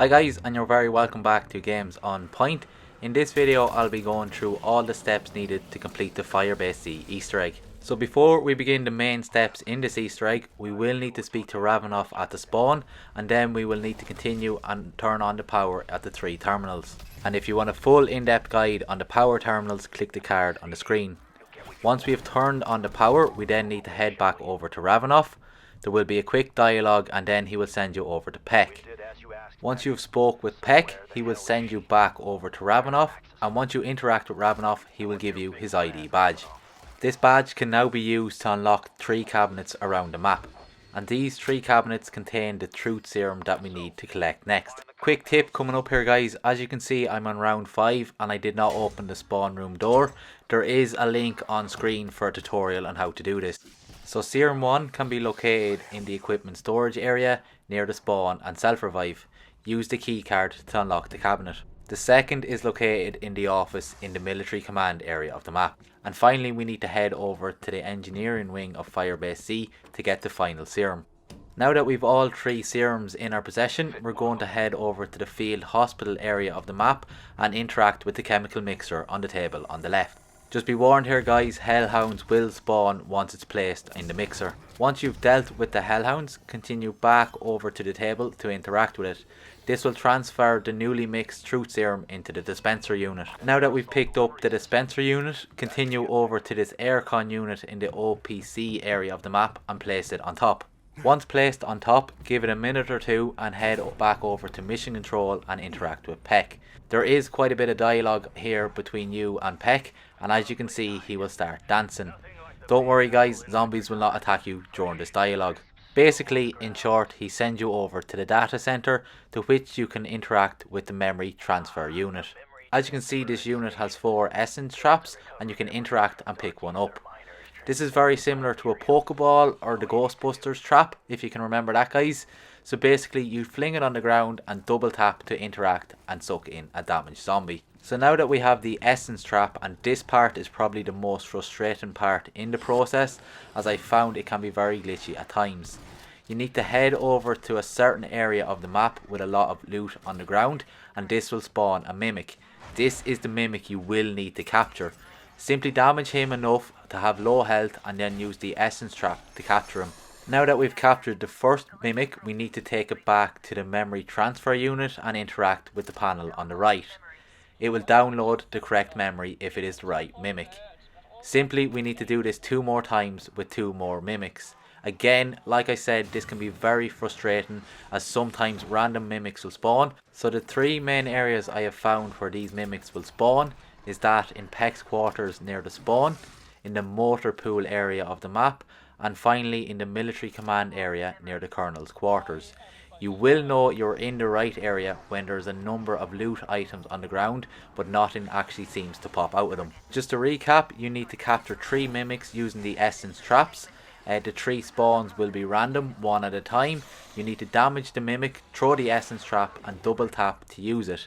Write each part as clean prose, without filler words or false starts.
Hi guys, and you're very welcome back to Games on Point. In this video I'll be going through all the steps needed to complete the Firebase Z Easter egg. So before we begin the main steps in this Easter egg, we will need to speak to Ravenov at the spawn, and then we will need to continue and turn on the power at the 3 terminals. And if you want a full in-depth guide on the power terminals, click the card on the screen. Once we have turned on the power, we then need to head back over to Ravenov. There will be a quick dialogue and then he will send you over to Peck. Once you've spoke with Peck, he will send you back over to Ravenov, and once you interact with Ravenov, he will give you his ID badge. This badge can now be used to unlock 3 cabinets around the map, and these 3 cabinets contain the truth serum that we need to collect next. Quick tip coming up here guys, as you can see I'm on round 5 and I did not open the spawn room door. There is a link on screen for a tutorial on how to do this. So serum 1 can be located in the equipment storage area near the spawn and self-revive. Use the keycard to unlock the cabinet. The second is located in the office in the military command area of the map. And finally we need to head over to the engineering wing of Firebase Z to get the final serum. Now that we've all 3 serums in our possession, we're going to head over to the field hospital area of the map and interact with the chemical mixer on the table on the left. Just be warned here guys, hellhounds will spawn once it's placed in the mixer. Once you've dealt with the hellhounds, continue back over to the table to interact with it. This will transfer the newly mixed truth serum into the dispenser unit. Now that we've picked up the dispenser unit, continue over to this aircon unit in the OPC area of the map and place it on top. Once placed on top, give it a minute or 2 and head back over to mission control and interact with Peck. There is quite a bit of dialogue here between you and Peck, and as you can see he will start dancing. Don't worry guys, zombies will not attack you during this dialogue. Basically, in short, he sends you over to the data center to which you can interact with the memory transfer unit. As you can see, this unit has 4 essence traps and you can interact and pick one up. This is very similar to a Pokeball or the Ghostbusters trap, if you can remember that guys. So basically you fling it on the ground and double tap to interact and suck in a damaged zombie. So now that we have the essence trap, and this part is probably the most frustrating part in the process, as I found it can be very glitchy at times. You need to head over to a certain area of the map with a lot of loot on the ground, and this will spawn a mimic. This is the mimic you will need to capture. Simply damage him enough to have low health and then use the essence trap to capture him. Now that we've captured the first mimic, we need to take it back to the memory transfer unit and interact with the panel on the right. It will download the correct memory if it is the right mimic. Simply we need to do this 2 more times with 2 more mimics. Again, like I said, this can be very frustrating as sometimes random mimics will spawn. So the 3 main areas I have found where these mimics will spawn is that in Peck's quarters near the spawn, in the motor pool area of the map, and finally in the military command area near the colonel's quarters. You will know you're in the right area when there's a number of loot items on the ground, but nothing actually seems to pop out of them. Just to recap, you need to capture 3 mimics using the essence traps. The 3 spawns will be random, 1 at a time. You need to damage the mimic, throw the essence trap and double tap to use it.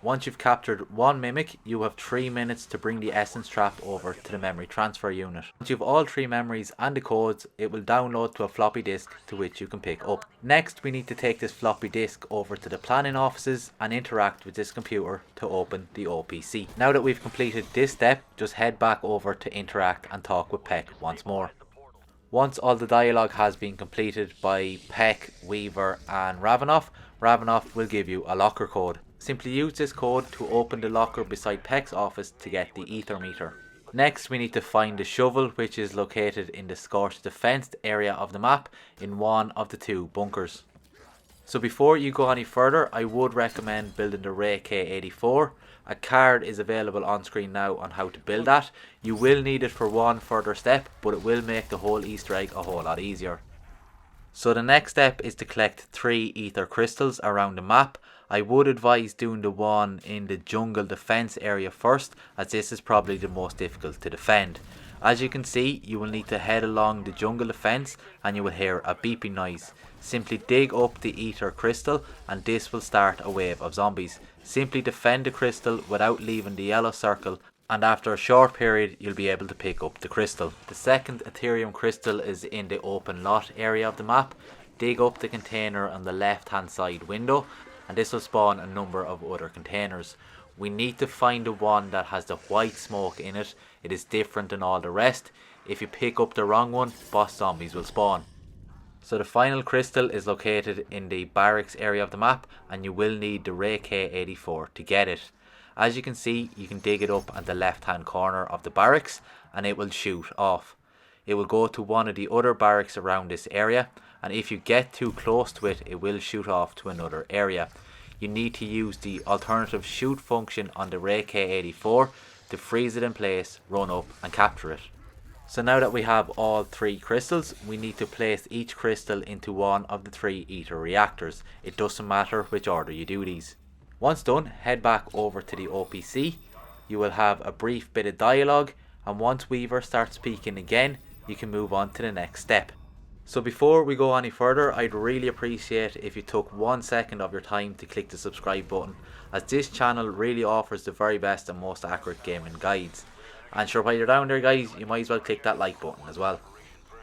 Once you've captured 1 mimic, you have 3 minutes to bring the essence trap over to the memory transfer unit. Once you have all 3 memories and the codes, it will download to a floppy disk to which you can pick up. Next, we need to take this floppy disk over to the planning offices and interact with this computer to open the OPC. Now that we've completed this step, just head back over to interact and talk with Peck once more. Once all the dialogue has been completed by Peck, Weaver and Ravenov, Ravenov will give you a locker code. Simply use this code to open the locker beside Peck's office to get the ether meter. Next we need to find the shovel, which is located in the scorched defenced area of the map in one of the 2 bunkers. So before you go any further, I would recommend building the Ray K84. A card is available on screen now on how to build that. You will need it for one further step, but it will make the whole Easter egg a whole lot easier. So the next step is to collect 3 ether crystals around the map. I would advise doing the one in the jungle defense area first, as this is probably the most difficult to defend. As you can see, you will need to head along the jungle defense and you will hear a beeping noise. Simply dig up the ether crystal and this will start a wave of zombies. Simply defend the crystal without leaving the yellow circle, and after a short period you'll be able to pick up the crystal. The second Ethereum crystal is in the open lot area of the map. Dig up the container on the left hand side window and this will spawn a number of other containers. We need to find the one that has the white smoke in it. It is different than all the rest. If you pick up the wrong one, boss zombies will spawn. So the final crystal is located in the barracks area of the map, and you will need the Ray K84 to get it. As you can see, you can dig it up at the left hand corner of the barracks and it will shoot off. It will go to one of the other barracks around this area, and if you get too close to it, it will shoot off to another area. You need to use the alternative shoot function on the Ray K84 to freeze it in place, run up and capture it. So now that we have all 3 crystals, we need to place each crystal into one of the 3 ether reactors. It doesn't matter which order you do these. Once done, head back over to the OPC. You will have a brief bit of dialogue, and once Weaver starts speaking again, you can move on to the next step. So before we go any further, I'd really appreciate if you took 1 second of your time to click the subscribe button, as this channel really offers the very best and most accurate gaming guides. And sure, while you're down there guys, you might as well click that like button as well.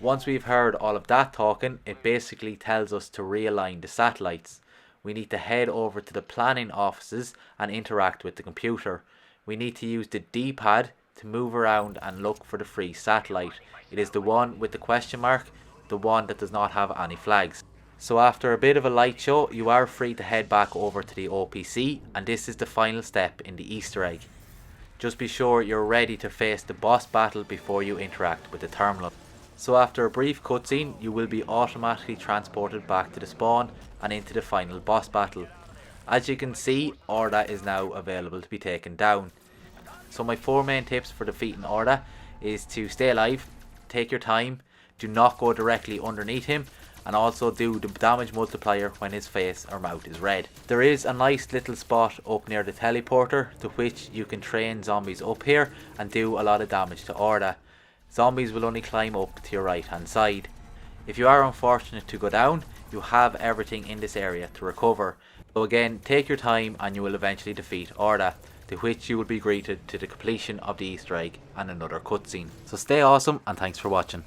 Once we've heard all of that talking, it basically tells us to realign the satellites. We need to head over to the planning offices and interact with the computer. We need to use the D-pad to move around and look for the free satellite. It is the one with the question mark, the one that does not have any flags. So after a bit of a light show, you are free to head back over to the OPC, and this is the final step in the Easter egg. Just be sure you're ready to face the boss battle before you interact with the terminal. So after a brief cutscene, you will be automatically transported back to the spawn and into the final boss battle. As you can see, Orda is now available to be taken down. So my 4 main tips for defeating Orda is to stay alive, take your time, do not go directly underneath him, and also do the damage multiplier when his face or mouth is red. There is a nice little spot up near the teleporter to which you can train zombies up here and do a lot of damage to Orda. Zombies will only climb up to your right hand side. If you are unfortunate to go down, you have everything in this area to recover. So again, take your time and you will eventually defeat Orda, to which you will be greeted to the completion of the Easter egg and another cutscene. So stay awesome and thanks for watching.